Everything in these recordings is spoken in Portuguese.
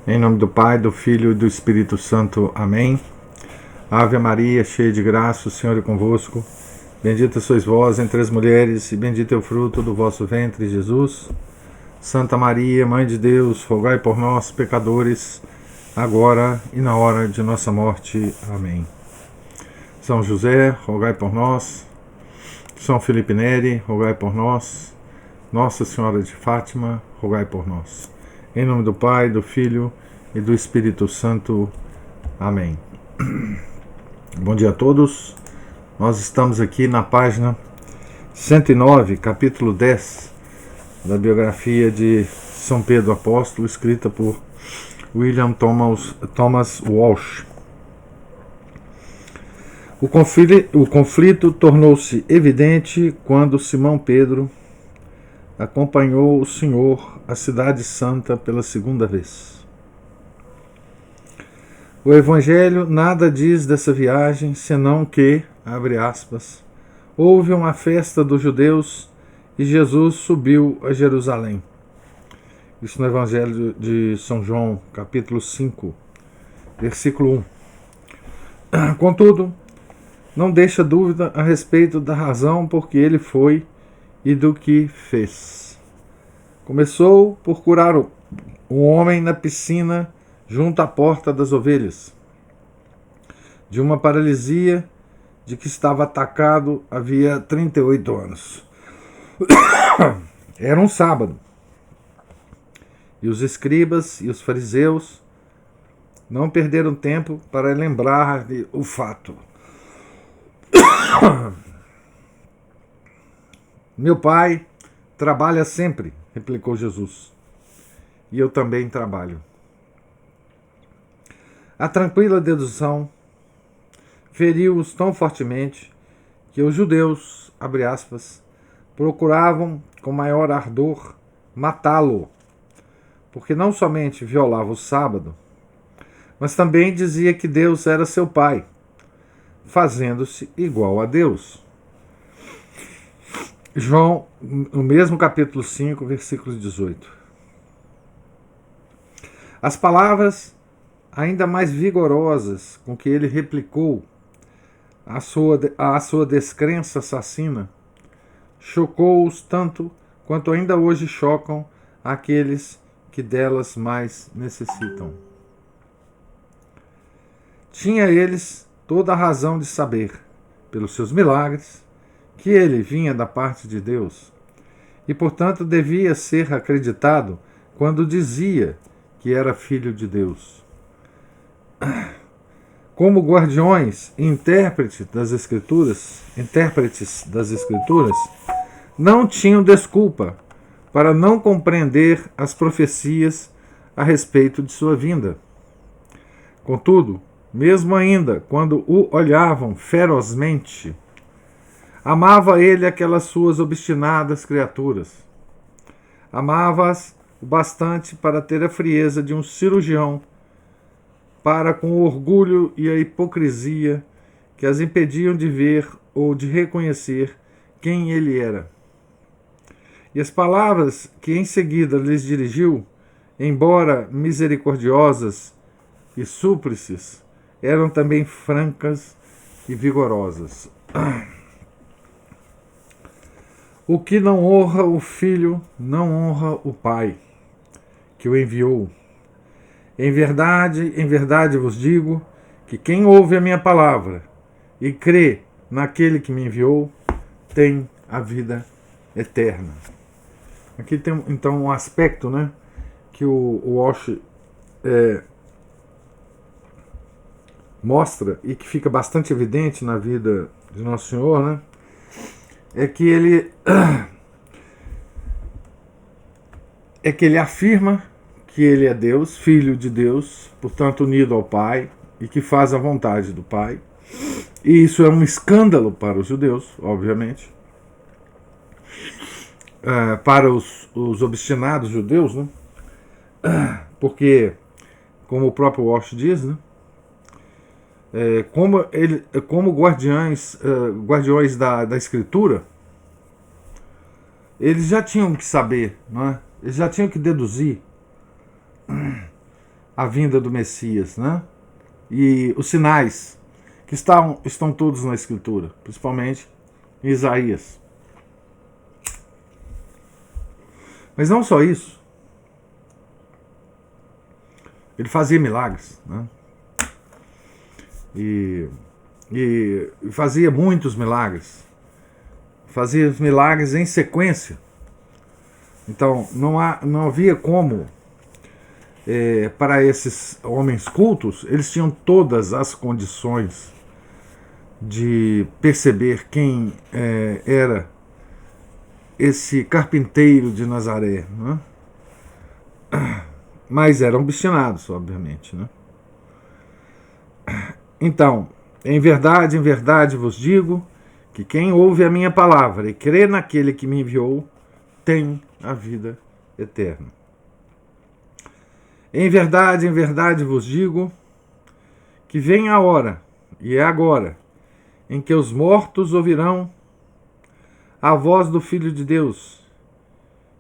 Em nome do Pai, do Filho e do Espírito Santo. Amém. Ave Maria, cheia de graça, o Senhor é convosco. Bendita sois vós entre as mulheres, e bendito é o fruto do vosso ventre, Jesus. Santa Maria, Mãe de Deus, rogai por nós, pecadores, agora e na hora de nossa morte. Amém. São José, rogai por nós. São Felipe Neri, rogai por nós. Nossa Senhora de Fátima, rogai por nós. Em nome do Pai, do Filho e do Espírito Santo. Amém. Bom dia a todos. Nós estamos aqui na página 109, capítulo 10, da biografia de São Pedro Apóstolo, escrita por William Thomas Walsh. O conflito tornou-se evidente quando Simão Pedro acompanhou o Senhor à Cidade Santa pela segunda vez. O Evangelho nada diz dessa viagem, senão que, abre aspas, houve uma festa dos judeus e Jesus subiu a Jerusalém. Isso no Evangelho de São João, capítulo 5, versículo 1. Contudo, não deixa dúvida a respeito da razão por que ele foi e do que fez. Começou por curar um homem na piscina junto à porta das ovelhas, de uma paralisia de que estava atacado havia 38 anos. Era um sábado, e os escribas e os fariseus não perderam tempo para lembrar-lhe o fato. Meu pai trabalha sempre, replicou Jesus, e eu também trabalho. A tranquila dedução feriu-os tão fortemente que os judeus, abre aspas, procuravam com maior ardor matá-lo, porque não somente violava o sábado, mas também dizia que Deus era seu pai, fazendo-se igual a Deus. João, no mesmo capítulo 5, versículo 18. As palavras ainda mais vigorosas com que ele replicou a sua descrença assassina chocou-os tanto quanto ainda hoje chocam aqueles que delas mais necessitam. Tinha eles toda a razão de saber, pelos seus milagres, que ele vinha da parte de Deus, e portanto devia ser acreditado quando dizia que era filho de Deus. Como guardiões e intérpretes das Escrituras, não tinham desculpa para não compreender as profecias a respeito de sua vinda. Contudo, mesmo ainda quando o olhavam ferozmente, amava ele aquelas suas obstinadas criaturas. Amava-as o bastante para ter a frieza de um cirurgião, para com o orgulho e a hipocrisia que as impediam de ver ou de reconhecer quem ele era. E as palavras que em seguida lhes dirigiu, embora misericordiosas e súplices, eram também francas e vigorosas. O que não honra o Filho, não honra o Pai, que o enviou. Em verdade vos digo que quem ouve a minha palavra e crê naquele que me enviou, tem a vida eterna. Aqui tem então um aspecto, né, que o Walsh mostra e que fica bastante evidente na vida de Nosso Senhor, né? É que ele afirma que ele é Deus, filho de Deus, portanto unido ao Pai, e que faz a vontade do Pai. E isso é um escândalo para os judeus, obviamente. Para os obstinados judeus, né? Porque, como o próprio Walsh diz, né? Como guardiões da Escritura, eles já tinham que saber, não é? Eles já tinham que deduzir a vinda do Messias, né? E os sinais que estão todos na Escritura, principalmente em Isaías. Mas não só isso. Ele fazia milagres, né? E fazia muitos milagres. Fazia os milagres em sequência. Então não havia como, para esses homens cultos, eles tinham todas as condições de perceber quem era esse carpinteiro de Nazaré, né? Mas eram obstinados, obviamente, né? Então, em verdade vos digo que quem ouve a minha palavra e crê naquele que me enviou tem a vida eterna. Em verdade vos digo que vem a hora, e é agora, em que os mortos ouvirão a voz do Filho de Deus,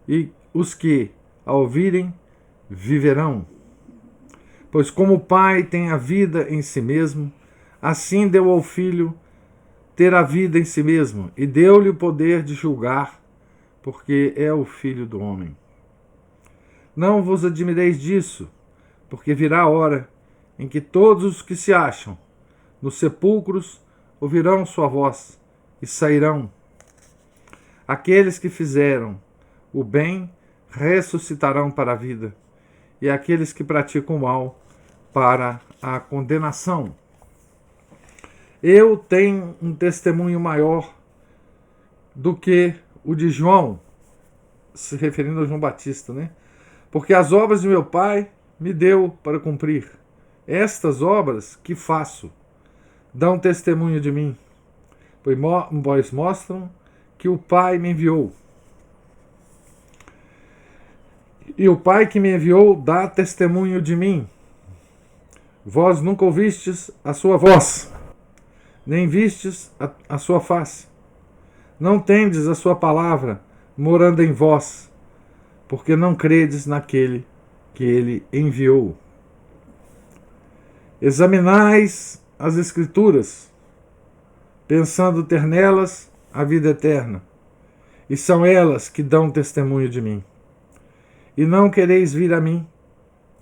e os que a ouvirem viverão. Pois como o Pai tem a vida em si mesmo, assim deu ao Filho ter a vida em si mesmo, e deu-lhe o poder de julgar, porque é o Filho do homem. Não vos admireis disso, porque virá a hora em que todos os que se acham nos sepulcros ouvirão sua voz e sairão. Aqueles que fizeram o bem ressuscitarão para a vida, e aqueles que praticam o mal para a condenação. Eu tenho um testemunho maior do que o de João, se referindo a João Batista, né? Porque as obras de meu Pai me deu para cumprir. Estas obras que faço dão testemunho de mim, pois mostram que o Pai me enviou. E o Pai que me enviou dá testemunho de mim. Vós nunca ouvistes a sua voz, nem vistes a sua face. Não tendes a sua palavra morando em vós, porque não credes naquele que ele enviou. Examinais as Escrituras, pensando ter nelas a vida eterna, e são elas que dão testemunho de mim. E não quereis vir a mim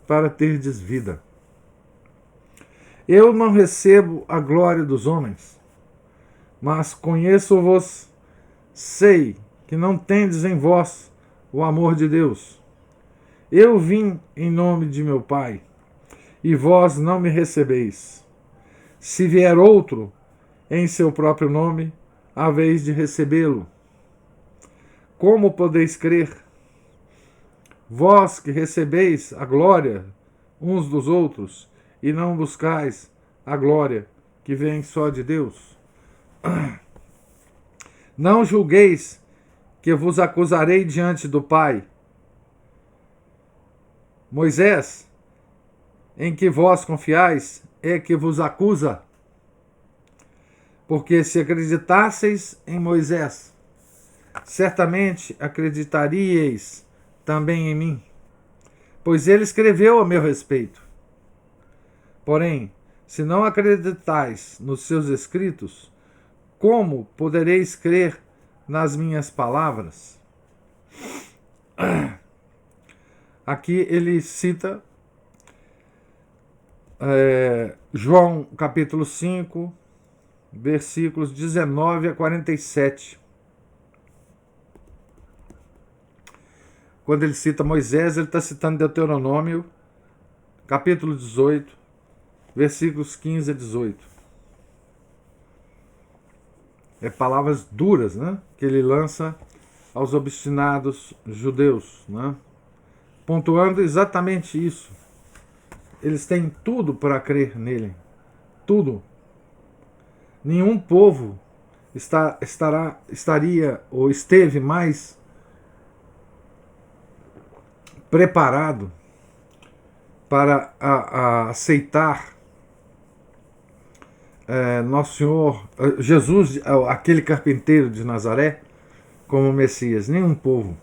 para terdes vida. Eu não recebo a glória dos homens, mas conheço-vos, sei que não tendes em vós o amor de Deus. Eu vim em nome de meu Pai, e vós não me recebeis. Se vier outro em seu próprio nome, haveis de recebê-lo. Como podeis crer? Vós que recebeis a glória uns dos outros, e não buscais a glória que vem só de Deus. Não julgueis que vos acusarei diante do Pai. Moisés, em que vós confiais, é que vos acusa. Porque se acreditasseis em Moisés, certamente acreditaríeis também em mim, pois ele escreveu a meu respeito. Porém, se não acreditais nos seus escritos, como podereis crer nas minhas palavras? Aqui ele cita João capítulo 5, versículos 19 a 47. Quando ele cita Moisés, ele está citando Deuteronômio, capítulo 18, versículos 15 a 18. É palavras duras, né, que ele lança aos obstinados judeus, né, pontuando exatamente isso. Eles têm tudo para crer nele. Tudo. Nenhum povo estaria ou esteve mais preparado para aceitar Nosso Senhor Jesus, aquele carpinteiro de Nazaré, como Messias. Nenhum povo.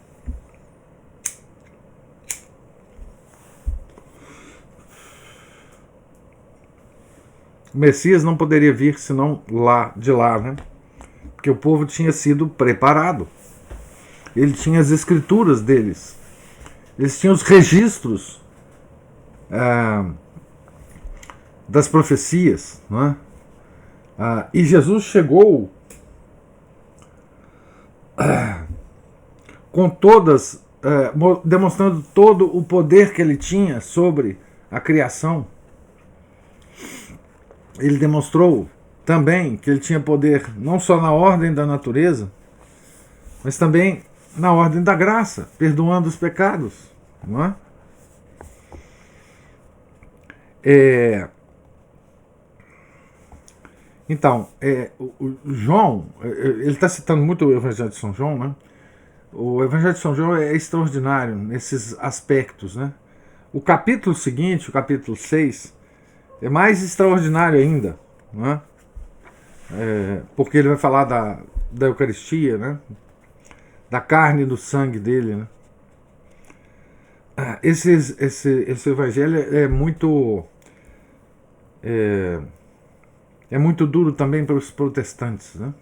O Messias não poderia vir senão de lá, né? Porque o povo tinha sido preparado. Ele tinha as escrituras deles. Eles tinham os registros das profecias, não é? E Jesus chegou com todas, demonstrando todo o poder que ele tinha sobre a criação. Ele demonstrou também que ele tinha poder não só na ordem da natureza, mas também na ordem da graça, perdoando os pecados, não é? Então, o João, ele está citando muito o Evangelho de São João, né? O Evangelho de São João é extraordinário nesses aspectos, né? O capítulo seguinte, o capítulo 6, é mais extraordinário ainda, né? Porque ele vai falar da Eucaristia, né? Da carne e do sangue dele, né? Esse Evangelho é muito duro também para os protestantes, né?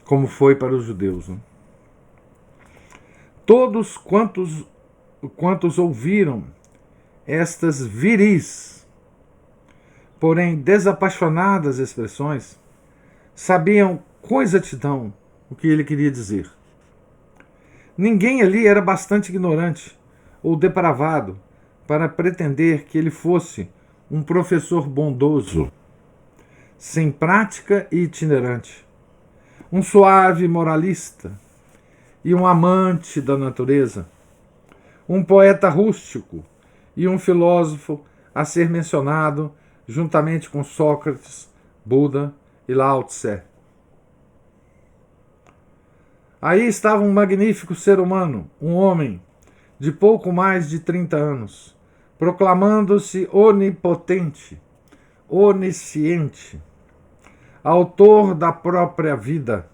Como foi para os judeus, né? Todos quantos ouviram estas viris, porém desapaixonadas expressões, sabiam com exatidão o que ele queria dizer. Ninguém ali era bastante ignorante ou depravado para pretender que ele fosse um professor bondoso, sem prática e itinerante, um suave moralista e um amante da natureza, um poeta rústico e um filósofo a ser mencionado juntamente com Sócrates, Buda e Lao Tse. Aí estava um magnífico ser humano, um homem de pouco mais de 30 anos, proclamando-se onipotente, onisciente, autor da própria vida,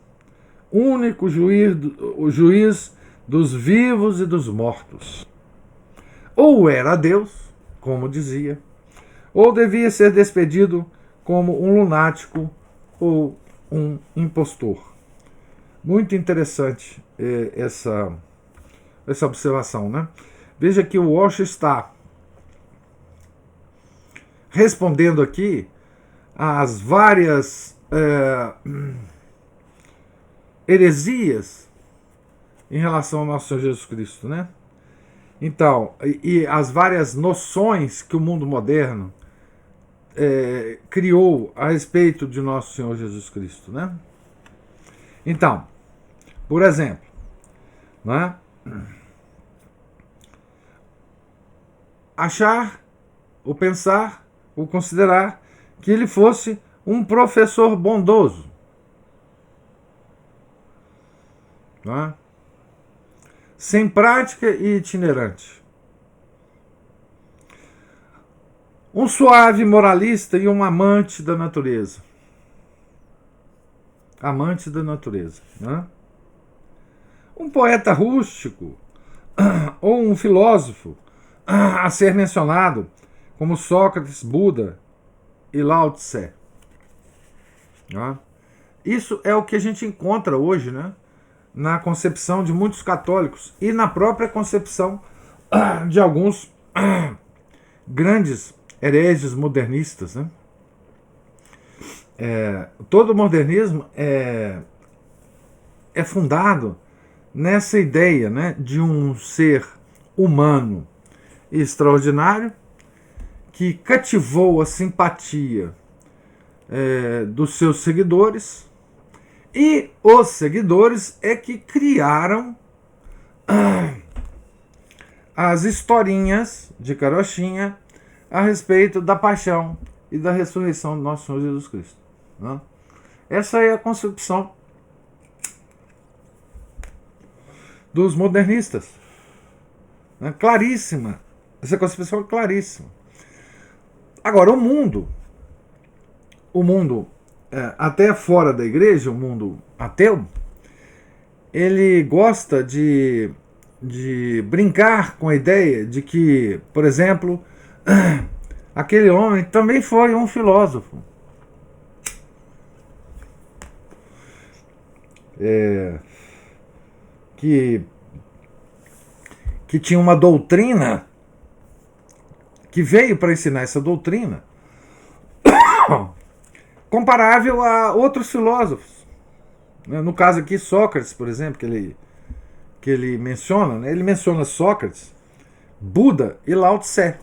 único juiz dos vivos e dos mortos. Ou era Deus, como dizia, ou devia ser despedido como um lunático ou um impostor. Muito interessante essa observação, né? Veja que o Osho está respondendo aqui às várias heresias em relação ao nosso Senhor Jesus Cristo, né? Então, e as várias noções que o mundo moderno criou a respeito de nosso Senhor Jesus Cristo, né? Então, por exemplo, né? Achar, ou pensar, ou considerar que ele fosse um professor bondoso, né? Sem prática e itinerante, um suave moralista e um amante da natureza. Amante da natureza, né? Um poeta rústico ou um filósofo a ser mencionado como Sócrates, Buda e Lao Tse. Né? Isso é o que a gente encontra hoje, né? Na concepção de muitos católicos e na própria concepção de alguns grandes hereges modernistas, né? Todo o modernismo é fundado nessa ideia, né, de um ser humano extraordinário que cativou a simpatia dos seus seguidores, e os seguidores é que criaram as historinhas de carochinha a respeito da paixão e da ressurreição do nosso Senhor Jesus Cristo, né? Essa é a concepção dos modernistas, né? Claríssima. Essa concepção é claríssima. Agora, o mundo até fora da igreja, o mundo ateu, ele gosta de brincar com a ideia de que, por exemplo, aquele homem também foi um filósofo. Que tinha uma doutrina, que veio para ensinar essa doutrina, comparável a outros filósofos. No caso aqui, Sócrates, por exemplo, que ele menciona, né? Ele menciona Sócrates, Buda e Lao Tse,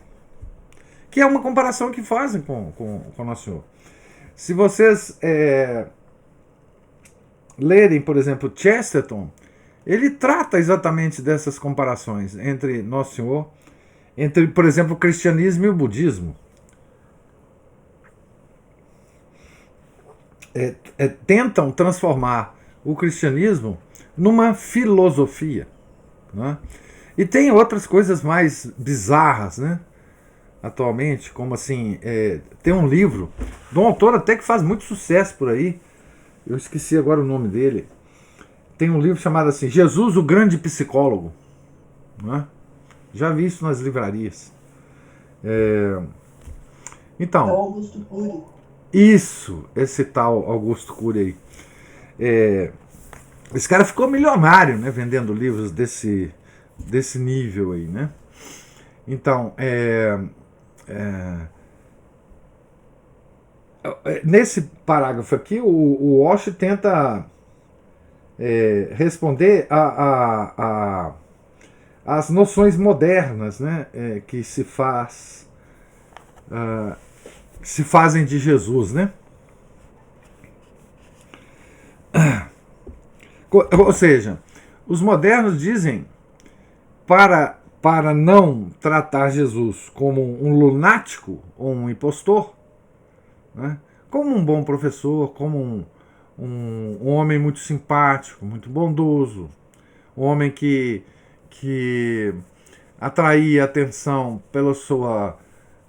que é uma comparação que fazem com Nosso Senhor. Se vocês lerem, por exemplo, Chesterton, ele trata exatamente dessas comparações entre Nosso Senhor, entre, por exemplo, o cristianismo e o budismo. Tentam transformar o cristianismo numa filosofia, né? E tem outras coisas mais bizarras, né? Atualmente, como assim, tem um livro de um autor até que faz muito sucesso por aí, eu esqueci agora o nome dele. Tem um livro chamado assim, Jesus, o Grande Psicólogo, né? Já vi isso nas livrarias. Então, Augusto Cury. Isso, esse tal Augusto Cury aí. Esse cara ficou milionário, né, vendendo livros desse nível aí, né? Então, nesse parágrafo aqui, o Walsh tenta responder às noções modernas, né, que se fazem de Jesus, né? Ou seja, os modernos dizem para não tratar Jesus como um lunático ou um impostor, né? Como um bom professor, como um homem muito simpático, muito bondoso, um homem que atraía atenção pela sua,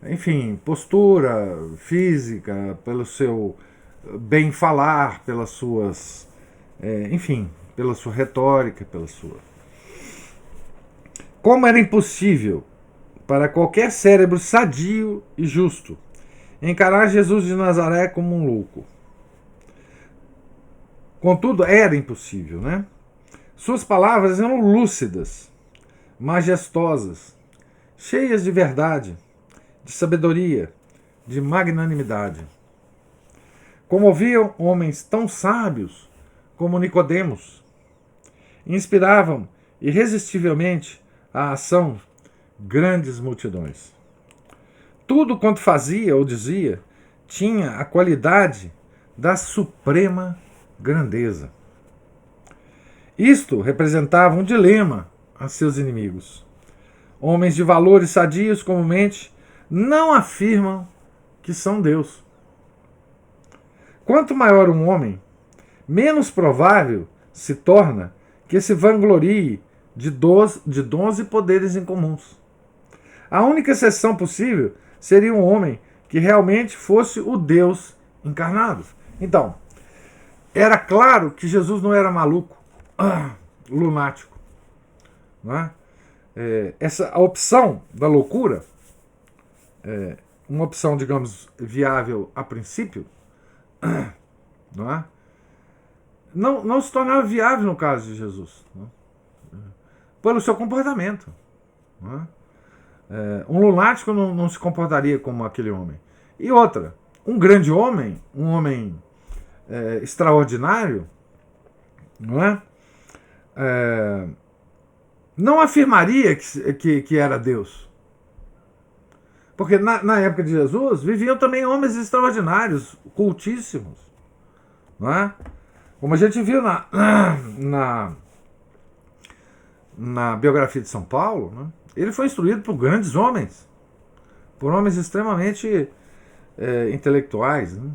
enfim, postura física, pelo seu bem falar, pelas suas, enfim, pela sua retórica, pela sua... Como era impossível para qualquer cérebro sadio e justo encarar Jesus de Nazaré como um louco. Contudo, era impossível, né? Suas palavras eram lúcidas, majestosas, cheias de verdade, de sabedoria, de magnanimidade. Comoviam homens tão sábios como Nicodemos. Inspiravam irresistivelmente a ação grandes multidões. Tudo quanto fazia ou dizia tinha a qualidade da suprema grandeza. Isto representava um dilema a seus inimigos. Homens de valores sadios comumente não afirmam que são Deus. Quanto maior um homem, menos provável se torna que se vanglorie de dons e poderes incomuns. A única exceção possível seria um homem que realmente fosse o Deus encarnado. Então, era claro que Jesus não era maluco, lunático, não é? A opção da loucura, uma opção, digamos, viável a princípio, não é? Não se tornava viável no caso de Jesus, não é? Pelo seu comportamento, não é? Um lunático não se comportaria como aquele homem. E outra, um grande homem, um homem extraordinário, não é? Não afirmaria que era Deus. Porque na época de Jesus viviam também homens extraordinários, cultíssimos, não é? Como a gente viu na biografia de São Paulo, né? Ele foi instruído por grandes homens, por homens extremamente intelectuais, né?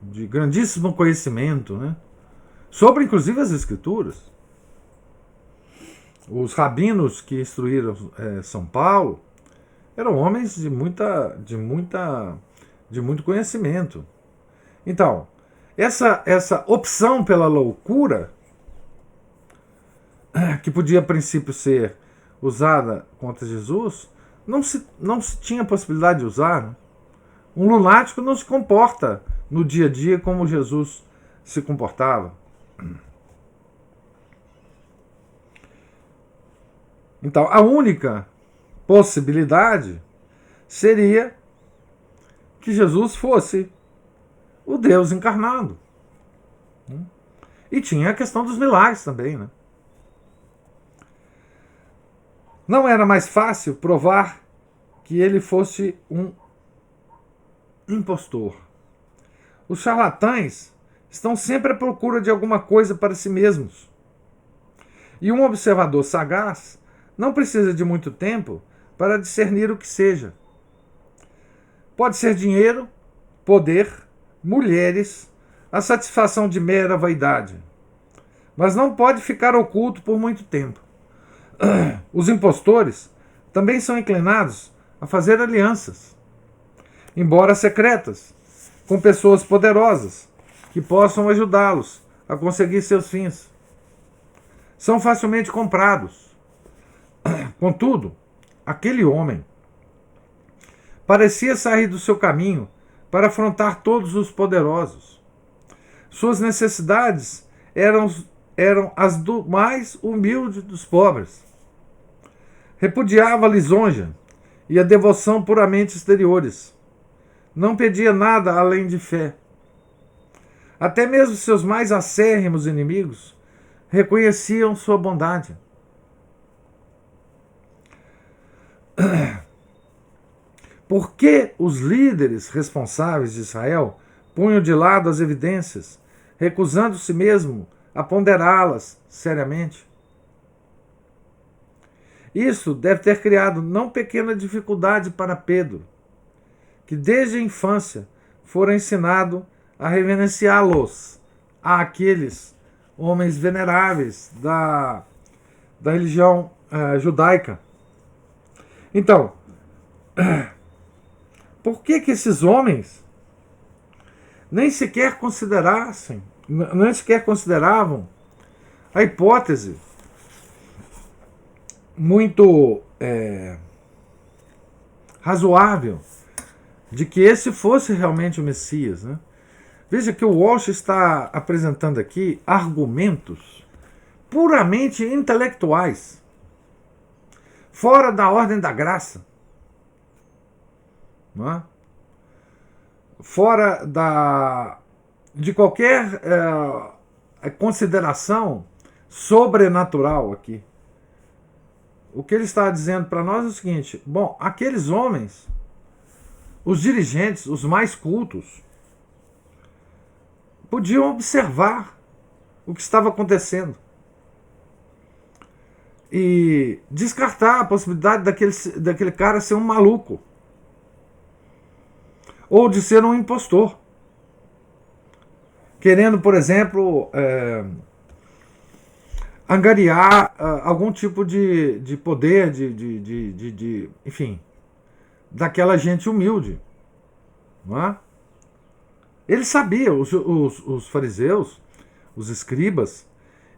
De grandíssimo conhecimento, né? Sobre inclusive as Escrituras. Os rabinos que instruíram São Paulo eram homens de muito conhecimento. Então, essa opção pela loucura, que podia a princípio ser usada contra Jesus, não se tinha possibilidade de usar. Né? Um lunático não se comporta no dia a dia como Jesus se comportava. Então, a única possibilidade seria que Jesus fosse o Deus encarnado. E tinha a questão dos milagres também, né? Não era mais fácil provar que ele fosse um impostor. Os charlatães estão sempre à procura de alguma coisa para si mesmos. E um observador sagaz não precisa de muito tempo para discernir o que seja. Pode ser dinheiro, poder, mulheres, a satisfação de mera vaidade. Mas não pode ficar oculto por muito tempo. Os impostores também são inclinados a fazer alianças, embora secretas, com pessoas poderosas que possam ajudá-los a conseguir seus fins. São facilmente comprados. Contudo, aquele homem parecia sair do seu caminho para afrontar todos os poderosos. Suas necessidades eram as do mais humilde dos pobres. Repudiava a lisonja e a devoção puramente exteriores. Não pedia nada além de fé. Até mesmo seus mais acérrimos inimigos reconheciam sua bondade. Por que os líderes responsáveis de Israel punham de lado as evidências, recusando-se mesmo a ponderá-las seriamente? Isso deve ter criado não pequena dificuldade para Pedro, que desde a infância fora ensinado a reverenciá-los, àqueles homens veneráveis da religião judaica. Então, por que esses homens nem sequer consideravam a hipótese muito razoável de que esse fosse realmente o Messias, né? Veja que o Walsh está apresentando aqui argumentos puramente intelectuais, fora da ordem da graça, não é? Fora de qualquer consideração sobrenatural aqui. O que ele está dizendo para nós é o seguinte: bom, aqueles homens, os dirigentes, os mais cultos, podiam observar o que estava acontecendo e descartar a possibilidade daquele cara ser um maluco ou de ser um impostor, querendo, por exemplo, angariar algum tipo de poder, enfim, daquela gente humilde, não é? Eles sabiam, os fariseus, os escribas,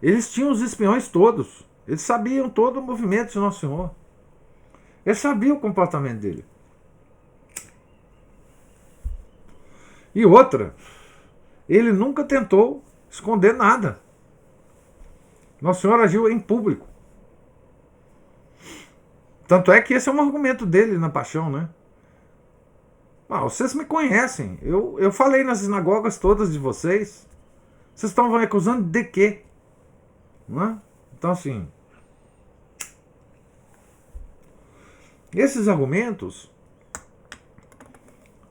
eles tinham os espiões todos. Eles sabiam todo o movimento de Nosso Senhor. Eles sabiam o comportamento dele. E outra, ele nunca tentou esconder nada. Nosso Senhor agiu em público. Tanto é que esse é um argumento dele na paixão, né? Vocês me conhecem. Eu falei nas sinagogas todas de vocês. Vocês estão me acusando de quê? Não é? Então, assim, esses argumentos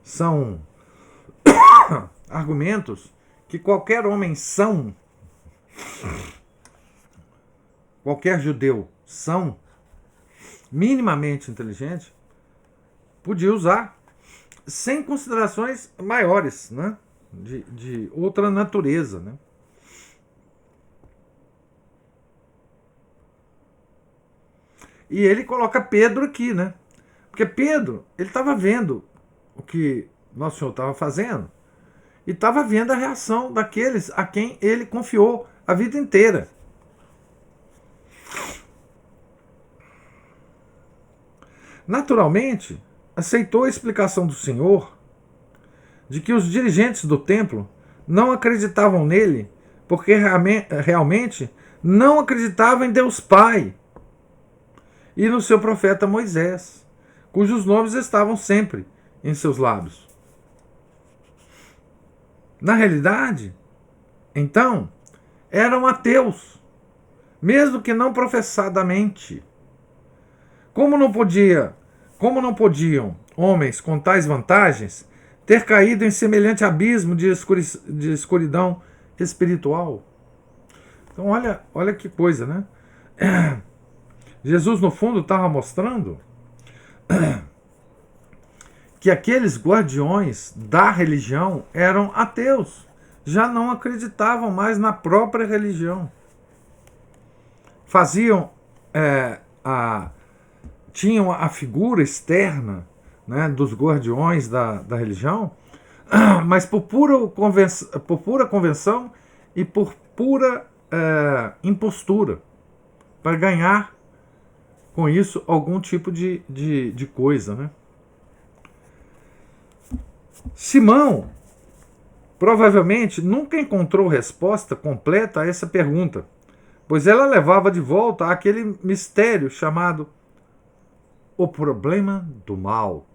são argumentos que qualquer homem são, qualquer judeu são, minimamente inteligente, podia usar sem considerações maiores, né? De outra natureza, né? E ele coloca Pedro aqui, né? Porque Pedro, ele estava vendo o que Nosso Senhor estava fazendo e estava vendo a reação daqueles a quem ele confiou a vida inteira. naturalmente, aceitou a explicação do Senhor de que os dirigentes do templo não acreditavam nele porque realmente não acreditavam em Deus Pai e no seu profeta Moisés, cujos nomes estavam sempre em seus lábios. Na realidade, então, eram ateus, mesmo que não professadamente. Como não podiam homens com tais vantagens ter caído em semelhante abismo de escuridão espiritual? Então olha que coisa, né? Jesus, no fundo, estava mostrando que aqueles guardiões da religião eram ateus, já não acreditavam mais na própria religião. Tinham a figura externa, né, dos guardiões da religião, mas por pura convenção e por pura impostura, para ganhar com isso algum tipo de coisa, né? Simão provavelmente nunca encontrou resposta completa a essa pergunta, pois ela levava de volta àquele mistério chamado o problema do mal.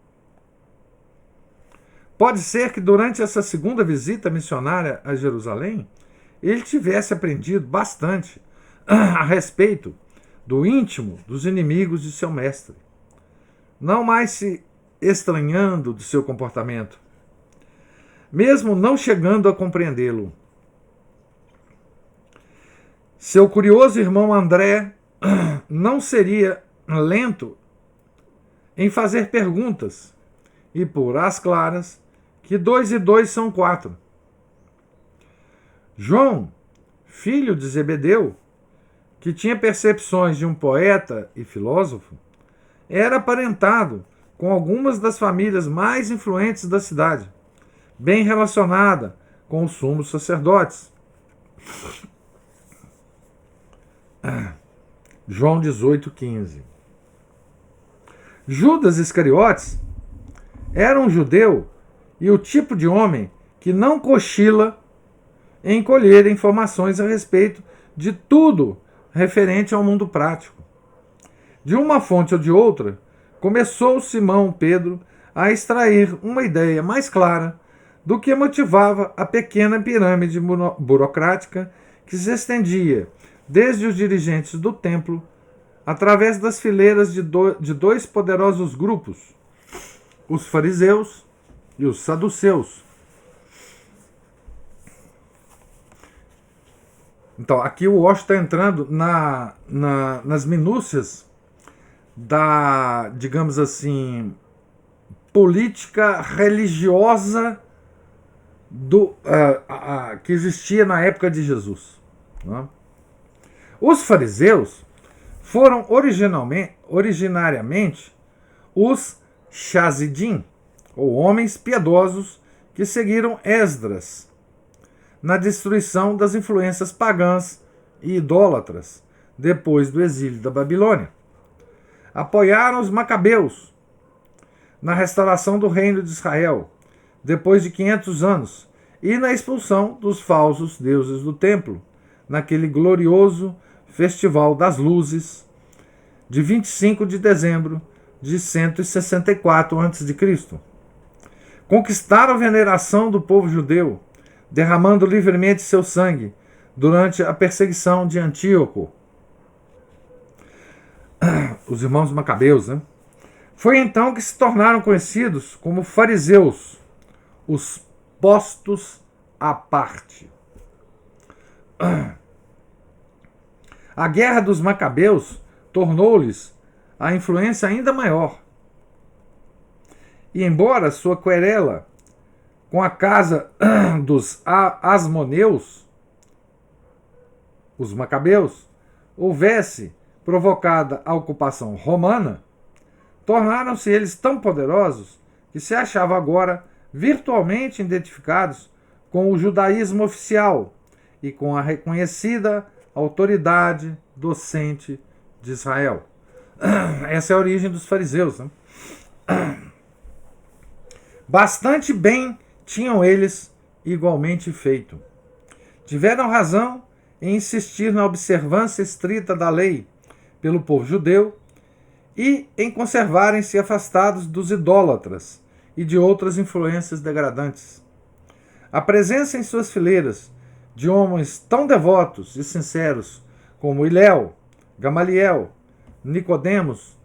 Pode ser que durante essa segunda visita missionária a Jerusalém, ele tivesse aprendido bastante a respeito do íntimo dos inimigos de seu mestre, não mais se estranhando de seu comportamento, mesmo não chegando a compreendê-lo. Seu curioso irmão André não seria lento em fazer perguntas e pôr às claras que 2 e 2 são 4. João, filho de Zebedeu, que tinha percepções de um poeta e filósofo, era aparentado com algumas das famílias mais influentes da cidade, bem relacionada com os sumos sacerdotes. João 18,15. Judas Iscariotes era um judeu e o tipo de homem que não cochila em colher informações a respeito de tudo referente ao mundo prático. De uma fonte ou de outra, começou Simão Pedro a extrair uma ideia mais clara do que motivava a pequena pirâmide burocrática que se estendia desde os dirigentes do templo através das fileiras de dois poderosos grupos, os fariseus e os saduceus. Então, aqui o Osho está entrando nas minúcias da, digamos assim, política religiosa que existia na época de Jesus. Né? Os fariseus foram originariamente os Chazidim, ou homens piedosos que seguiram Esdras na destruição das influências pagãs e idólatras depois do exílio da Babilônia. Apoiaram os Macabeus na restauração do reino de Israel depois de 500 anos e na expulsão dos falsos deuses do templo naquele glorioso Festival das Luzes de 25 de dezembro de 164 a.C. Conquistaram a veneração do povo judeu, derramando livremente seu sangue durante a perseguição de Antíoco. Os irmãos Macabeus, né? Foi então que se tornaram conhecidos como fariseus, os postos à parte. A guerra dos Macabeus tornou-lhes a influência ainda maior. E embora sua querela com a casa dos Asmoneus, os Macabeus, houvesse provocado a ocupação romana, tornaram-se eles tão poderosos que se achavam agora virtualmente identificados com o judaísmo oficial e com a reconhecida autoridade docente de Israel. Essa é a origem dos fariseus. Né? Bastante bem tinham eles igualmente feito. Tiveram razão em insistir na observância estrita da lei pelo povo judeu e em conservarem-se afastados dos idólatras e de outras influências degradantes. A presença em suas fileiras de homens tão devotos e sinceros como Hilel, Gamaliel, Nicodemos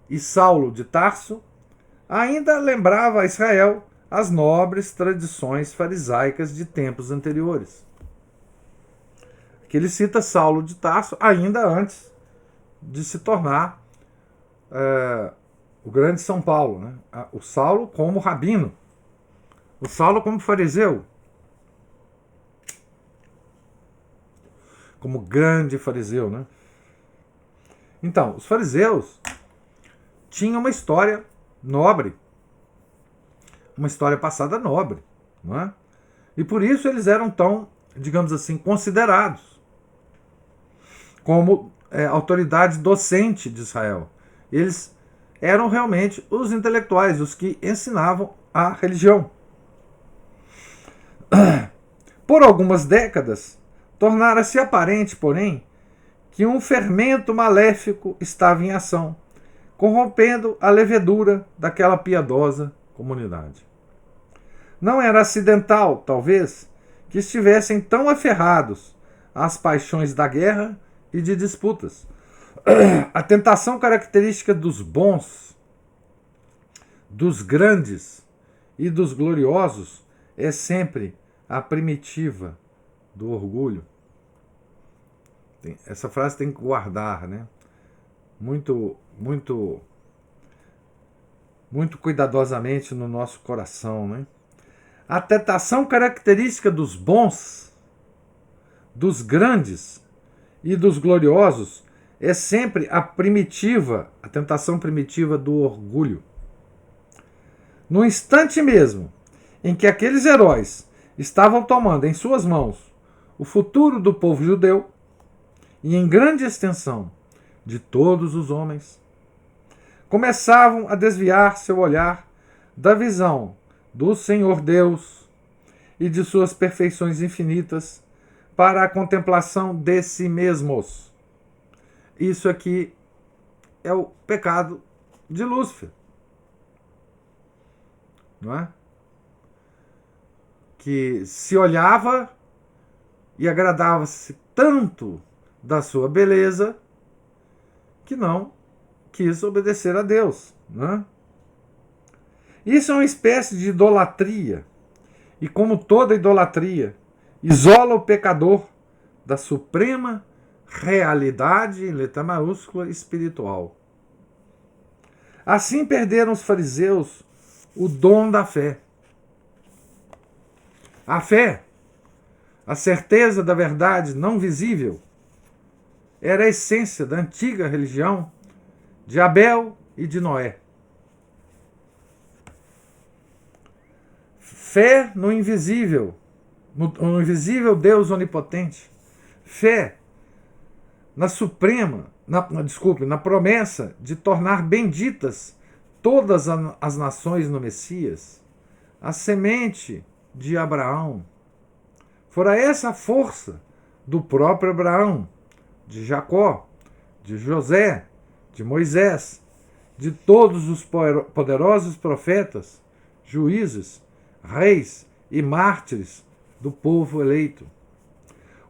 e Saulo de Tarso ainda lembrava a Israel as nobres tradições farisaicas de tempos anteriores. Aqui ele cita Saulo de Tarso ainda antes de se tornar o grande São Paulo, né? O Saulo como rabino, o Saulo como fariseu, como grande fariseu, né? Então, os fariseus tinham uma história nobre, uma história passada nobre, não é? E por isso eles eram tão, digamos assim, considerados como autoridade docente de Israel. Eles eram realmente os intelectuais, os que ensinavam a religião. Por algumas décadas, tornara-se aparente, porém, que um fermento maléfico estava em ação, corrompendo a levedura daquela piedosa comunidade. Não era acidental, talvez, que estivessem tão aferrados às paixões da guerra e de disputas. A tentação característica dos bons, dos grandes e dos gloriosos é sempre a primitiva do orgulho. Essa frase tem que guardar, né? Muito cuidadosamente no nosso coração, né? A tentação característica dos bons, dos grandes e dos gloriosos é sempre a tentação primitiva do orgulho. No instante mesmo em que aqueles heróis estavam tomando em suas mãos o futuro do povo judeu e em grande extensão de todos os homens, começavam a desviar seu olhar da visão do Senhor Deus e de suas perfeições infinitas para a contemplação de si mesmos. Isso aqui é o pecado de Lúcifer, não é? Que se olhava e agradava-se tanto da sua beleza que não quis obedecer a Deus, né? Isso é uma espécie de idolatria, e como toda idolatria, isola o pecador da suprema realidade, em letra maiúscula, espiritual. Assim perderam os fariseus o dom da fé. A fé, a certeza da verdade não visível, era a essência da antiga religião de Abel e de Noé. Fé no invisível, no invisível Deus onipotente. Fé na promessa de tornar benditas todas as nações no Messias, a semente de Abraão. Fora essa a força do próprio Abraão, de Jacó, de José, de Moisés, de todos os poderosos profetas, juízes, reis e mártires do povo eleito.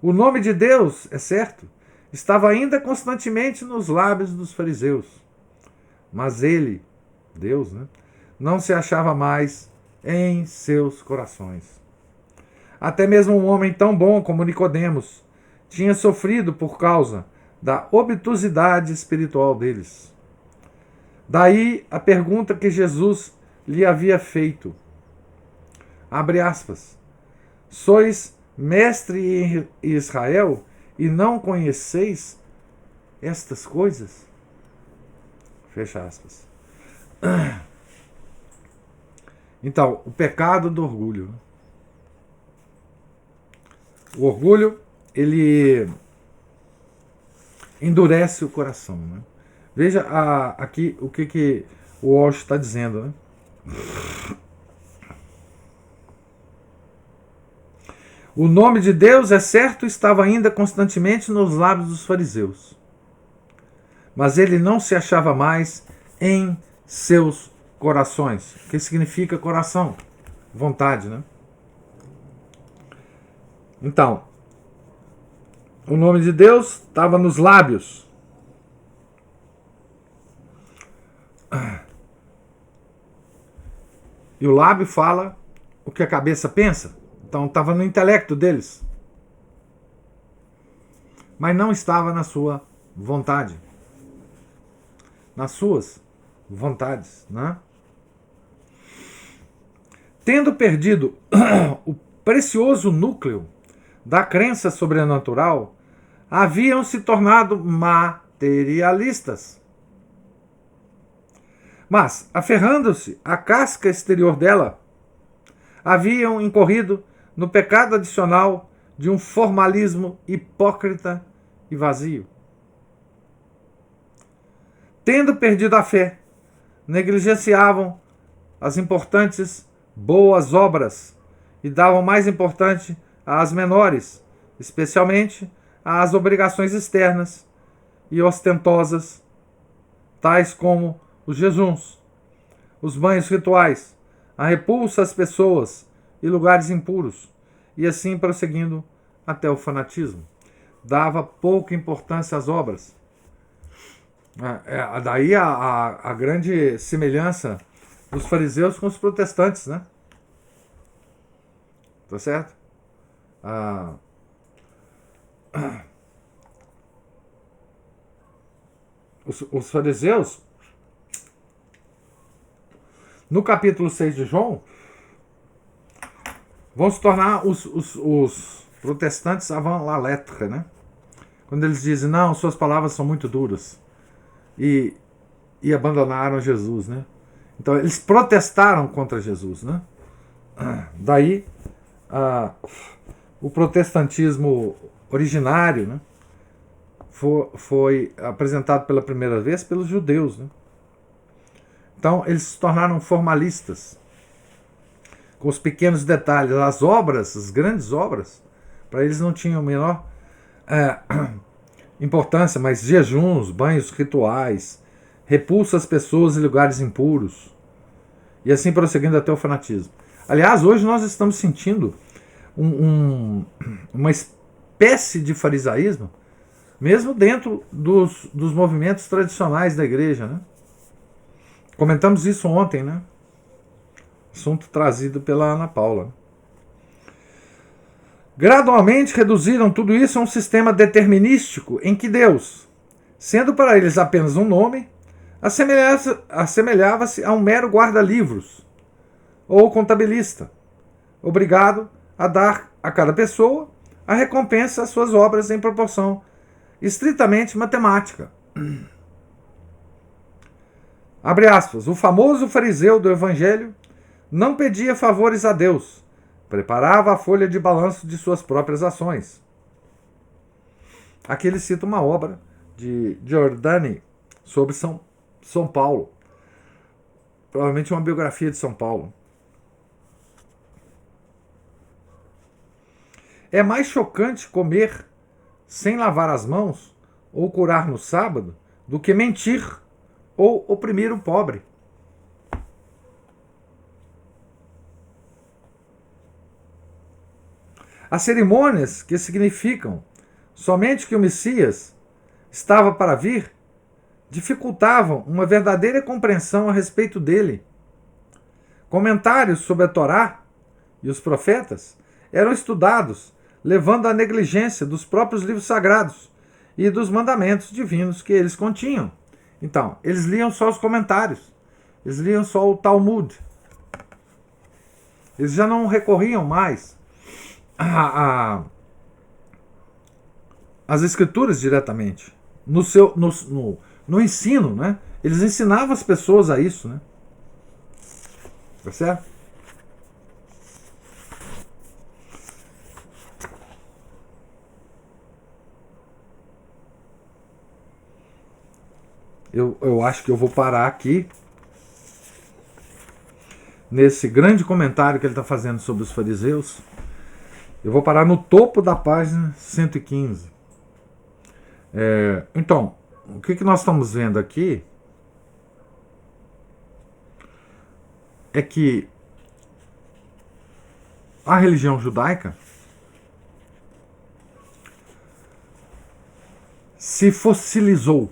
O nome de Deus, é certo, estava ainda constantemente nos lábios dos fariseus, mas ele, Deus, né, não se achava mais em seus corações. Até mesmo um homem tão bom como Nicodemos tinha sofrido por causa da obtusidade espiritual deles. Daí a pergunta que Jesus lhe havia feito. Abre aspas. Sois mestre em Israel e não conheceis estas coisas? Fecha aspas. Então, o pecado do orgulho. O orgulho, ele endurece o coração, né? Veja aqui o que o Walsh está dizendo, né? O nome de Deus, é certo, estava ainda constantemente nos lábios dos fariseus, mas ele não se achava mais em seus corações. O que significa coração? Vontade, né? Então, o nome de Deus estava nos lábios. E o lábio fala o que a cabeça pensa. Então estava no intelecto deles. Mas não estava na sua vontade. Nas suas vontades, né? Tendo perdido o precioso núcleo da crença sobrenatural, haviam se tornado materialistas. Mas, aferrando-se à casca exterior dela, haviam incorrido no pecado adicional de um formalismo hipócrita e vazio. Tendo perdido a fé, negligenciavam as importantes boas obras e davam mais importância às menores, especialmente às obrigações externas e ostentosas, tais como os jejuns, os banhos rituais, a repulsa às pessoas e lugares impuros, e assim prosseguindo até o fanatismo. Dava pouca importância às obras. Daí a grande semelhança dos fariseus com os protestantes, né? Tá certo? Os fariseus, no capítulo 6 de João, vão se tornar os protestantes avant la lettre, né? Quando eles dizem, não, suas palavras são muito duras. E abandonaram Jesus, né? Então eles protestaram contra Jesus, né? Daí o protestantismo originário, né, foi apresentado pela primeira vez pelos judeus, né? Então eles se tornaram formalistas, com os pequenos detalhes. As obras, as grandes obras, para eles não tinham a menor importância, mas jejuns, banhos rituais, repulsa às pessoas em lugares impuros, e assim prosseguindo até o fanatismo. Aliás, hoje nós estamos sentindo uma espécie de farisaísmo, mesmo dentro dos movimentos tradicionais da igreja, né? Comentamos isso ontem, né? Assunto trazido pela Ana Paula. Gradualmente reduziram tudo isso a um sistema determinístico em que Deus, sendo para eles apenas um nome, assemelhava-se a um mero guarda-livros ou contabilista, obrigado a dar a cada pessoa a recompensa às suas obras em proporção estritamente matemática. Abre aspas. O famoso fariseu do Evangelho não pedia favores a Deus, preparava a folha de balanço de suas próprias ações. Aqui ele cita uma obra de Giordani sobre São Paulo. Provavelmente uma biografia de São Paulo. É mais chocante comer sem lavar as mãos ou curar no sábado do que mentir ou oprimir o pobre. As cerimônias que significam somente que o Messias estava para vir dificultavam uma verdadeira compreensão a respeito dele. Comentários sobre a Torá e os profetas eram estudados, levando à negligência dos próprios livros sagrados e dos mandamentos divinos que eles continham. Então, eles liam só os comentários, eles liam só o Talmud. Eles já não recorriam mais às escrituras diretamente. No ensino, né? Eles ensinavam as pessoas a isso, né? Tá certo? Eu acho que eu vou parar aqui nesse grande comentário que ele está fazendo sobre os fariseus. Eu vou parar no topo da página 115. Então, o que nós estamos vendo aqui é que a religião judaica se fossilizou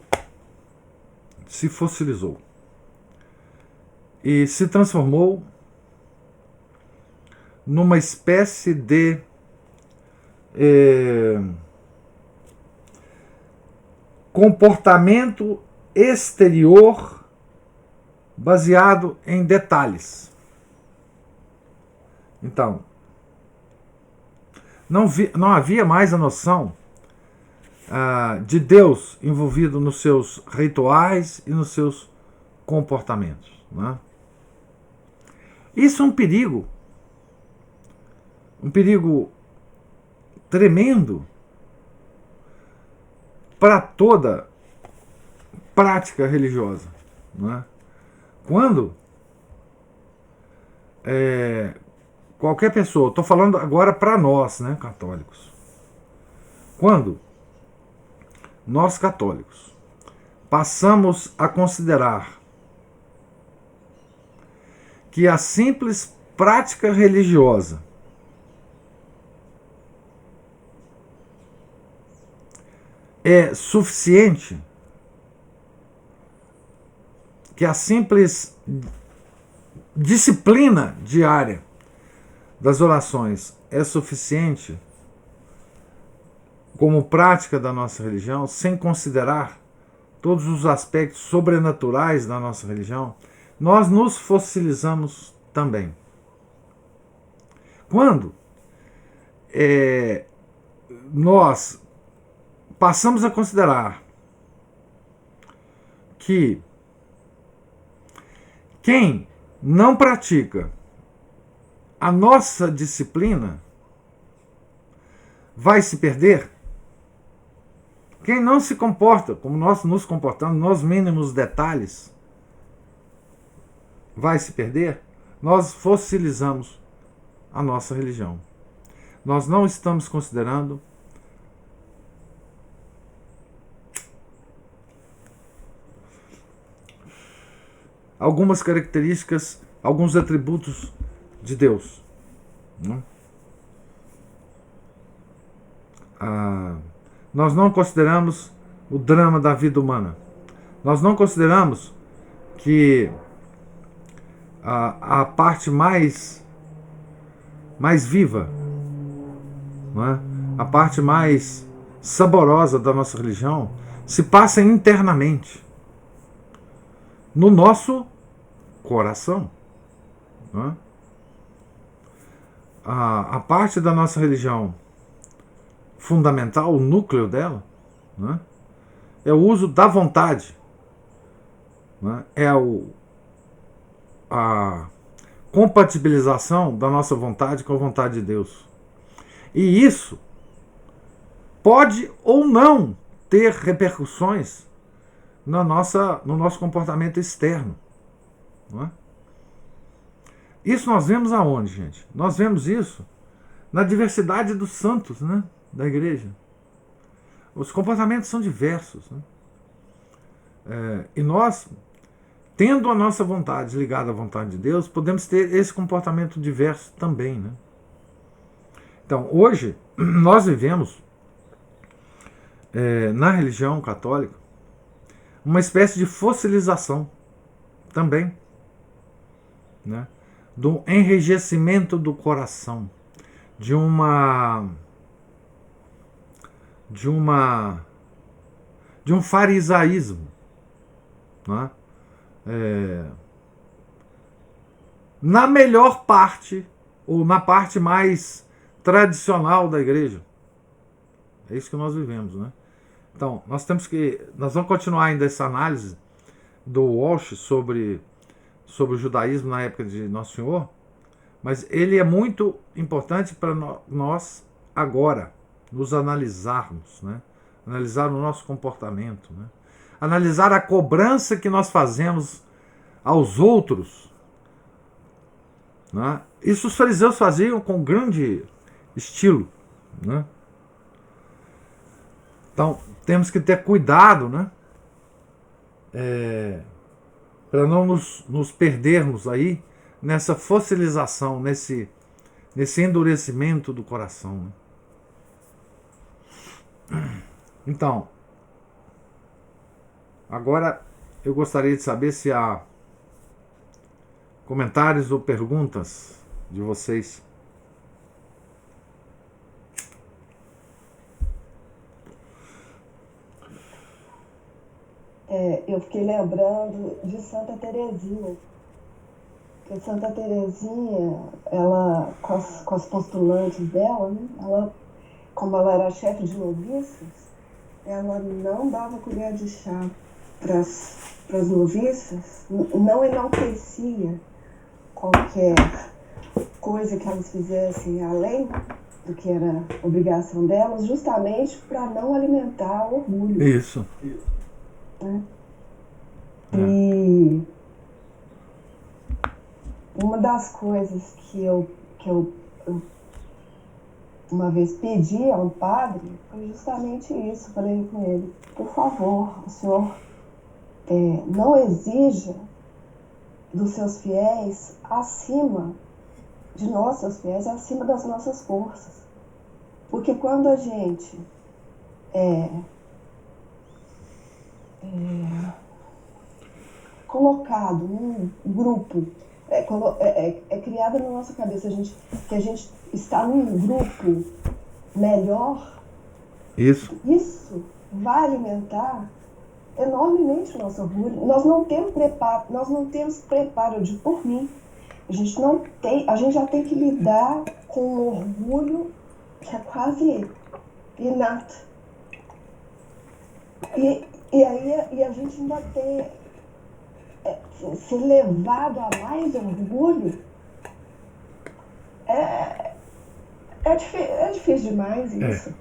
e se transformou numa espécie de comportamento exterior baseado em detalhes. Então, não havia mais a noção de Deus envolvido nos seus rituais e nos seus comportamentos. Né? Isso é um perigo tremendo para toda prática religiosa. Né? Quando qualquer pessoa, estou falando agora para nós, né, católicos, quando nós católicos passamos a considerar que a simples prática religiosa é suficiente, que a simples disciplina diária das orações é suficiente como prática da nossa religião, sem considerar todos os aspectos sobrenaturais da nossa religião, nós nos fossilizamos também. Quando nós passamos a considerar que quem não pratica a nossa disciplina vai se perder, quem não se comporta como nós nos comportamos nos mínimos detalhes vai se perder, nós fossilizamos a nossa religião. Nós não estamos considerando algumas características, alguns atributos de Deus. Né? Nós não consideramos o drama da vida humana. Nós não consideramos que a parte mais viva, né? A parte mais saborosa da nossa religião se passa internamente, no nosso coração. Né? A parte da nossa religião fundamental, o núcleo dela, né, é o uso da vontade, né, a compatibilização da nossa vontade com a vontade de Deus. E isso pode ou não ter repercussões no nosso comportamento externo. Não é? Isso nós vemos aonde, gente? Nós vemos isso na diversidade dos santos, né, da igreja. Os comportamentos são diversos. Né? E nós, tendo a nossa vontade ligada à vontade de Deus, podemos ter esse comportamento diverso também. Né? Então, hoje, nós vivemos na religião católica uma espécie de fossilização também, né? Do enrijecimento do coração, de um farisaísmo, né? Na melhor parte, ou na parte mais tradicional da igreja. É isso que nós vivemos, né? Então, nós vamos continuar ainda essa análise do Walsh sobre o judaísmo na época de Nosso Senhor, mas ele é muito importante para nós agora nos analisarmos, né? Analisar o nosso comportamento, né? Analisar a cobrança que nós fazemos aos outros né? Isso os fariseus faziam com grande estilo, né? Então, temos que ter cuidado, né? Para não nos perdermos aí nessa fossilização, nesse endurecimento do coração, né? Então, agora eu gostaria de saber se há comentários ou perguntas de vocês. Eu fiquei lembrando de Santa Teresinha. Porque Santa Teresinha, ela, com as postulantes dela, né, como ela era chefe de noviças, ela não dava colher de chá para as noviças, não enaltecia qualquer coisa que elas fizessem além do que era obrigação delas, justamente para não alimentar o orgulho. Isso. Né? E uma das coisas que eu uma vez pedi a um padre foi justamente isso. Falei com ele: por favor, o senhor não exija dos seus fiéis acima de nós, seus fiéis, acima das nossas forças. Porque quando a gente colocado num grupo, criado na nossa cabeça que a gente está num grupo melhor, Isso vai alimentar enormemente o nosso orgulho. Nós não temos preparo por mim. A gente já tem que lidar com um orgulho que é quase inato. E a gente ainda tem ser levado a mais orgulho. É difícil demais isso.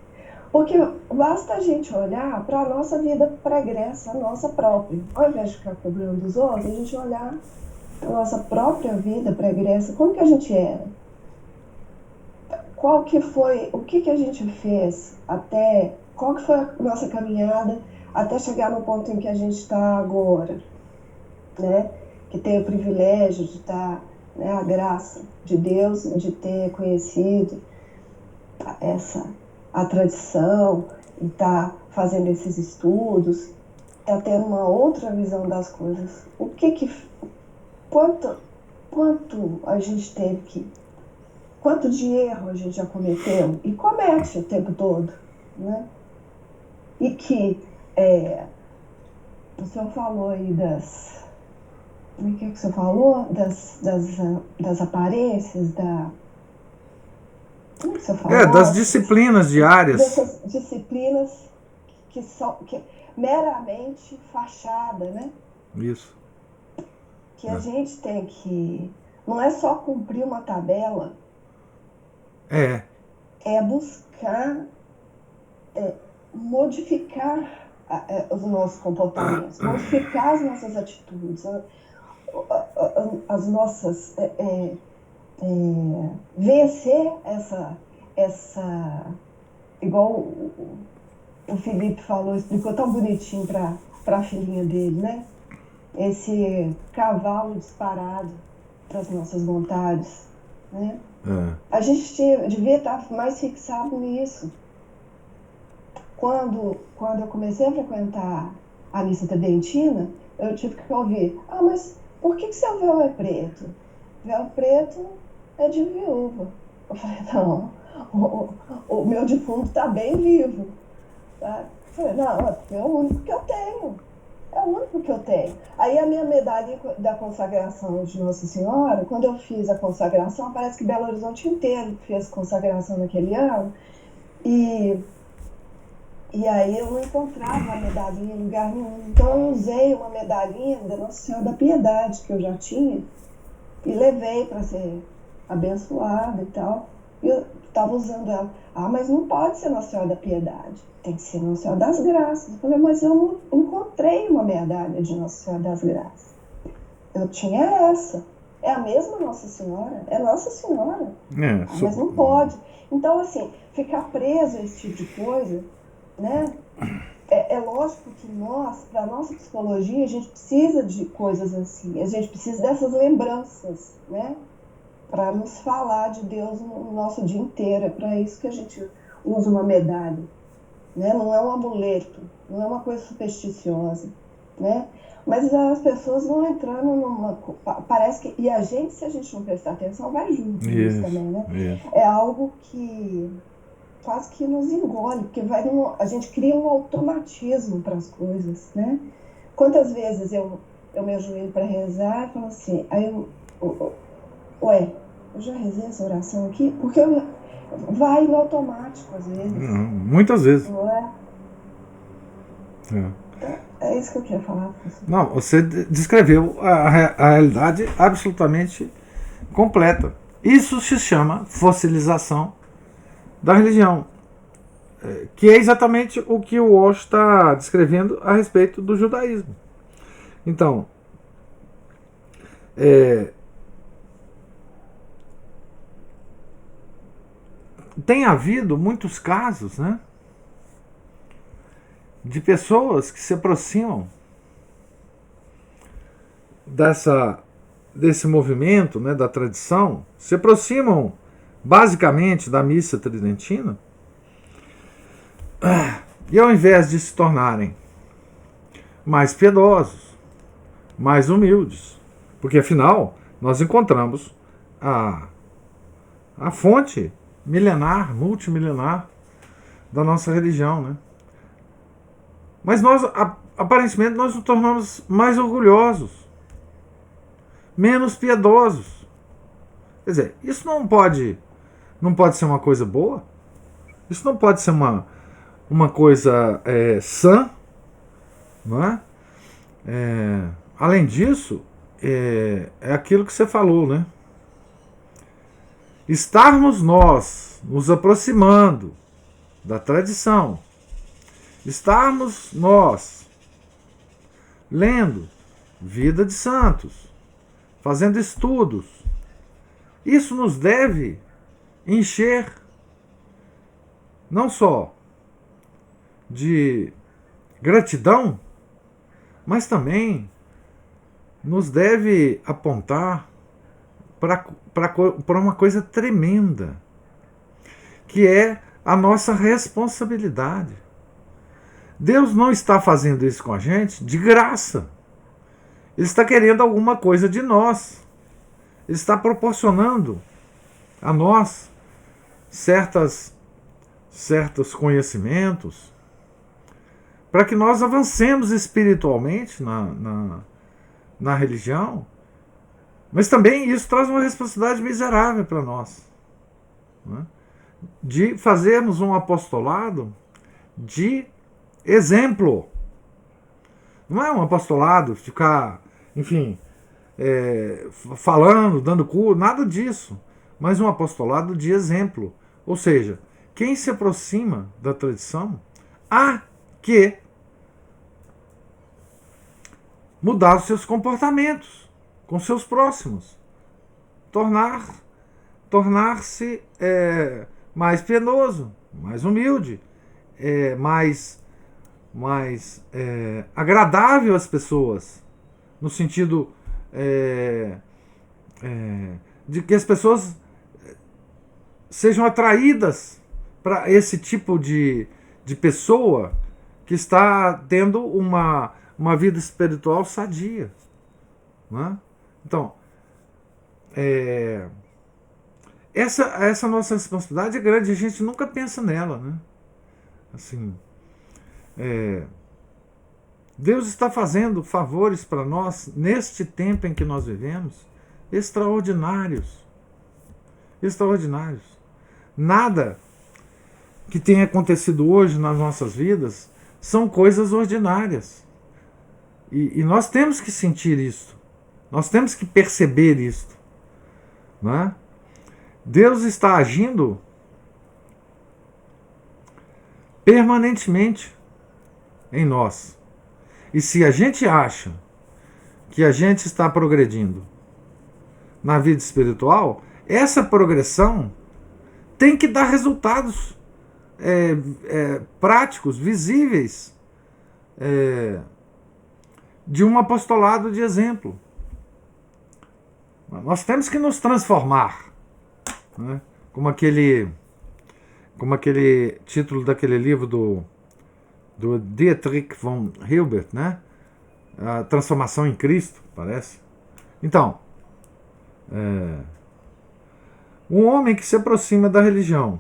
Porque basta a gente olhar para a nossa vida pregressa, a nossa própria. Ao invés de ficar cobrando dos outros, a gente olhar para a nossa própria vida pregressa. Como que a gente era? O que a gente fez qual que foi a nossa caminhada até chegar no ponto em que a gente está agora, né? Que tem o privilégio de estar, né, a graça de Deus, de ter conhecido a tradição, e tá fazendo esses estudos, tá tendo uma outra visão das coisas. Quanto a gente teve quanto de erro a gente já cometeu e comete o tempo todo, né? E que o senhor falou aí o que você falou? Das aparências, como que você falou? Das disciplinas diárias. Dessas disciplinas que são meramente fachada, né? Isso. Que a gente tem que... Não é só cumprir uma tabela. É buscar modificar os nossos comportamentos, modificar as nossas atitudes, as nossas... vencer essa igual o Felipe falou, explicou tão bonitinho para a filhinha dele, né? Esse cavalo disparado das nossas vontades, né? A gente devia estar mais fixado nisso. Quando eu comecei a frequentar a missa tridentina, eu tive que ouvir: mas por que seu véu é preto? Véu preto é de viúva. Eu falei: não, o meu defunto está bem vivo. Tá? Eu falei: não, é o único que eu tenho. É o único que eu tenho. Aí a minha medalha da consagração de Nossa Senhora, quando eu fiz a consagração, parece que Belo Horizonte inteiro fez consagração naquele ano. E aí eu não encontrava a medalhinha em lugar nenhum. Então eu usei uma medalhinha da Nossa Senhora da Piedade, que eu já tinha, e levei para ser abençoada e tal. E eu estava usando ela. Mas não pode ser Nossa Senhora da Piedade, tem que ser Nossa Senhora das Graças. Eu falei: mas eu não encontrei uma medalha de Nossa Senhora das Graças. Eu tinha essa. É a mesma Nossa Senhora, é Nossa Senhora. É, Mas não pode. Então, assim, ficar preso a esse tipo de coisa, né? É lógico que nós, para a nossa psicologia, a gente precisa de coisas assim. A gente precisa dessas lembranças, né? Para nos falar de Deus no nosso dia inteiro. É para isso que a gente usa uma medalha, né? Não é um amuleto, não é uma coisa supersticiosa, né? Mas as pessoas vão entrando numa... Parece que... E a gente, se a gente não prestar atenção, vai junto nisso também, né? isso. É algo que quase que nos engole, porque a gente cria um automatismo para as coisas, né? Quantas vezes eu me ajoelho para rezar e falo assim, ué, eu já rezei essa oração aqui? Porque vai no automático às vezes, Muitas vezes. não é? É. Então, é isso que eu queria falar. Não, você descreveu a realidade absolutamente completa. Isso se chama fossilização da religião, que é exatamente o que o Walsh está descrevendo a respeito do judaísmo. Então, tem havido muitos casos, né, de pessoas que se aproximam desse movimento, né, da tradição, se aproximam basicamente da missa tridentina, e ao invés de se tornarem mais piedosos, mais humildes, porque afinal nós encontramos a fonte milenar, multimilenar da nossa religião, né? Mas nós, aparentemente, nós nos tornamos mais orgulhosos, menos piedosos. Quer dizer, isso não pode ser uma coisa boa? Isso não pode ser uma coisa sã, não é? Além disso, é aquilo que você falou, né? Estarmos nós nos aproximando da tradição, estarmos nós lendo Vida de Santos, fazendo estudos, isso nos deve encher não só de gratidão, mas também nos deve apontar para uma coisa tremenda, que é a nossa responsabilidade. Deus não está fazendo isso com a gente de graça. Ele está querendo alguma coisa de nós. Ele está proporcionando a nós certos conhecimentos para que nós avancemos espiritualmente na religião. Mas também isso traz uma responsabilidade miserável para nós, né? De fazermos um apostolado de exemplo. Não é um apostolado ficar, enfim, falando, dando curso, nada disso. Mas um apostolado de exemplo. Ou seja, quem se aproxima da tradição há que mudar os seus comportamentos com seus próximos. Tornar-se mais penoso, mais humilde, mais agradável às pessoas, no sentido de que as pessoas sejam atraídas para esse tipo de pessoa que está tendo uma vida espiritual sadia, né? Então, essa nossa responsabilidade é grande, a gente nunca pensa nela, né? Assim, Deus está fazendo favores para nós neste tempo em que nós vivemos, extraordinários. Extraordinários. Nada que tenha acontecido hoje nas nossas vidas são coisas ordinárias. E nós temos que sentir isso. Nós temos que perceber isso, não é? Deus está agindo permanentemente em nós. E se a gente acha que a gente está progredindo, na vida espiritual, essa progressão tem que dar resultados práticos, visíveis, de um apostolado de exemplo. Nós temos que nos transformar, né? Como aquele título daquele livro do Dietrich von Hilbert, né? A transformação em Cristo, parece. Então, um homem que se aproxima da religião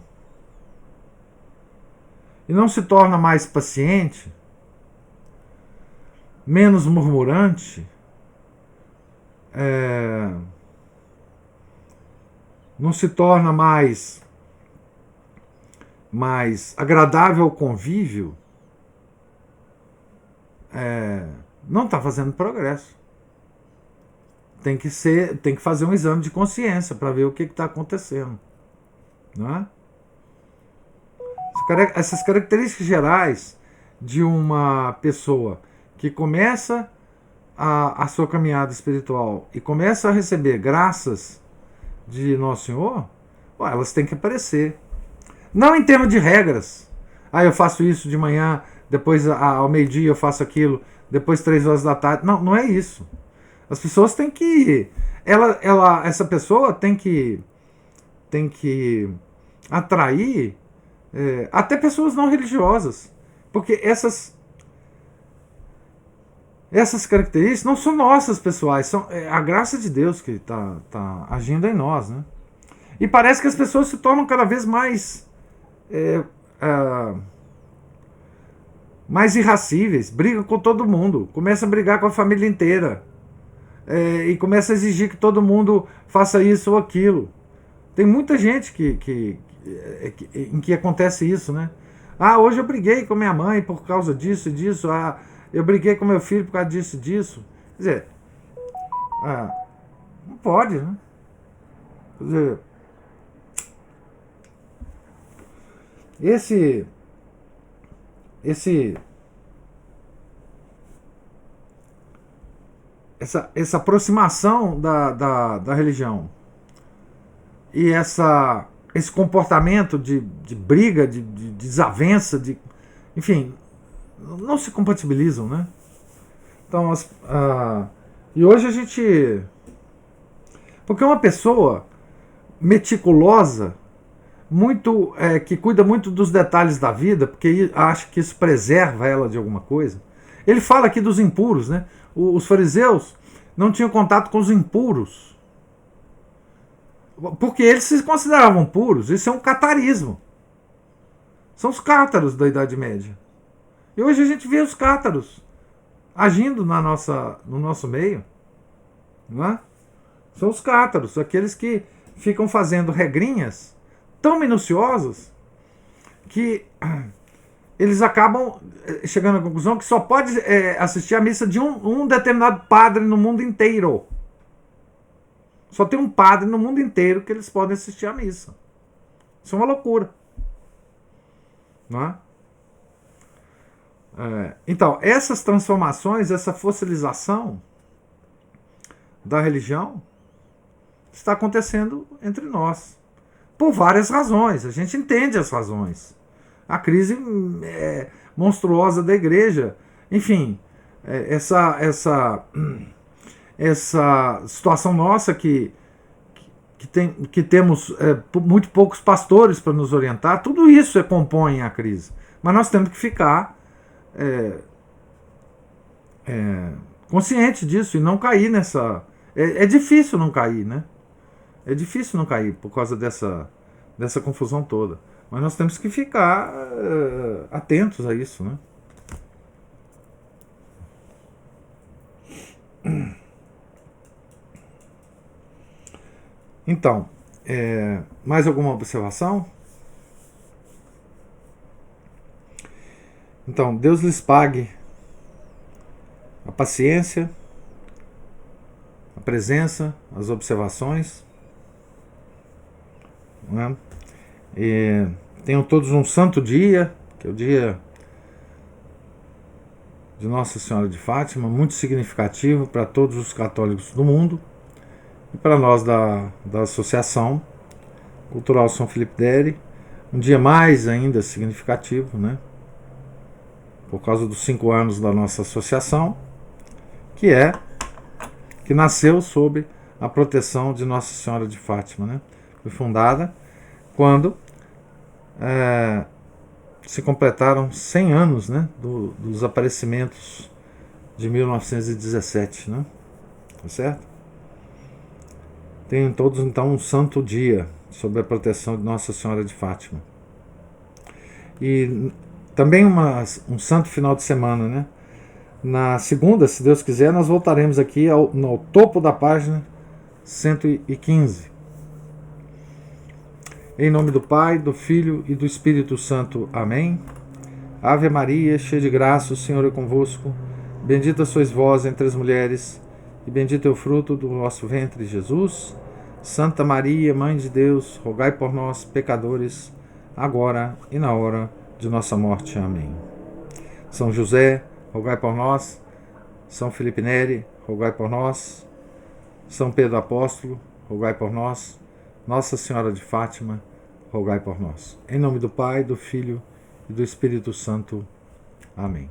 e não se torna mais paciente, menos murmurante, não se torna mais agradável ao convívio, não está fazendo progresso. Tem que fazer um exame de consciência para ver o que está acontecendo, não é? Essas características gerais de uma pessoa que começa a sua caminhada espiritual e começa a receber graças de Nosso Senhor, elas têm que aparecer. Não em termos de regras. Eu faço isso de manhã, depois ao meio-dia eu faço aquilo, depois 3 horas da tarde. Não, não é isso. As pessoas têm que... essa pessoa tem que atrair até pessoas não religiosas. Porque essas características não são nossas, pessoais, são a graça de Deus que está agindo em nós, né? E parece que as pessoas se tornam cada vez mais irracíveis, brigam com todo mundo, começam a brigar com a família inteira, e começam a exigir que todo mundo faça isso ou aquilo. Tem muita gente em que acontece isso, né? Hoje eu briguei com minha mãe por causa disso e disso, eu briguei com meu filho por causa disso e disso. Quer dizer, não pode, né? Quer dizer, essa aproximação da religião e esse comportamento de briga, de desavença, enfim, não se compatibilizam, né? Então, e hoje a gente... Porque uma pessoa meticulosa, que cuida muito dos detalhes da vida, porque acha que isso preserva ela de alguma coisa. Ele fala aqui dos impuros, né? Os fariseus não tinham contato com os impuros, porque eles se consideravam puros. Isso é um catarismo. São os cátaros da Idade Média. E hoje a gente vê os cátaros agindo no nosso meio, não é? São os cátaros, aqueles que ficam fazendo regrinhas tão minuciosas que eles acabam chegando à conclusão que só pode assistir a missa de um determinado padre no mundo inteiro. Só tem um padre no mundo inteiro que eles podem assistir a missa. Isso é uma loucura, não é? Então, essas transformações, essa fossilização da religião está acontecendo entre nós. Por várias razões. A gente entende as razões. A crise monstruosa da igreja. Enfim, essa situação nossa que temos muito poucos pastores para nos orientar, tudo isso compõe a crise. Mas nós temos que ficar consciente disso e não cair nessa... É difícil não cair, né? É difícil não cair por causa dessa confusão toda. Mas nós temos que ficar atentos a isso, né? Então, mais alguma observação? Então, Deus lhes pague a paciência, a presença, as observações, né? E tenham todos um santo dia, que é o dia de Nossa Senhora de Fátima, muito significativo para todos os católicos do mundo. E para nós da Associação Cultural São Felipe Neri, um dia mais ainda significativo, né? Por causa dos 5 anos da nossa associação, que nasceu sob a proteção de Nossa Senhora de Fátima, né? Foi fundada quando se completaram 100 anos, né, dos aparecimentos de 1917, né? Tá certo? Tem todos então um santo dia sob a proteção de Nossa Senhora de Fátima. E também um santo final de semana, né? Na segunda, se Deus quiser, nós voltaremos aqui no topo da página 115. Em nome do Pai, do Filho e do Espírito Santo. Amém. Ave Maria, cheia de graça, o Senhor é convosco. Bendita sois vós entre as mulheres, e bendito é o fruto do vosso ventre, Jesus. Santa Maria, Mãe de Deus, rogai por nós, pecadores, agora e na hora de nossa morte. Amém. São José, rogai por nós. São Felipe Neri, rogai por nós. São Pedro Apóstolo, rogai por nós. Nossa Senhora de Fátima, rogai por nós. Em nome do Pai, do Filho e do Espírito Santo. Amém.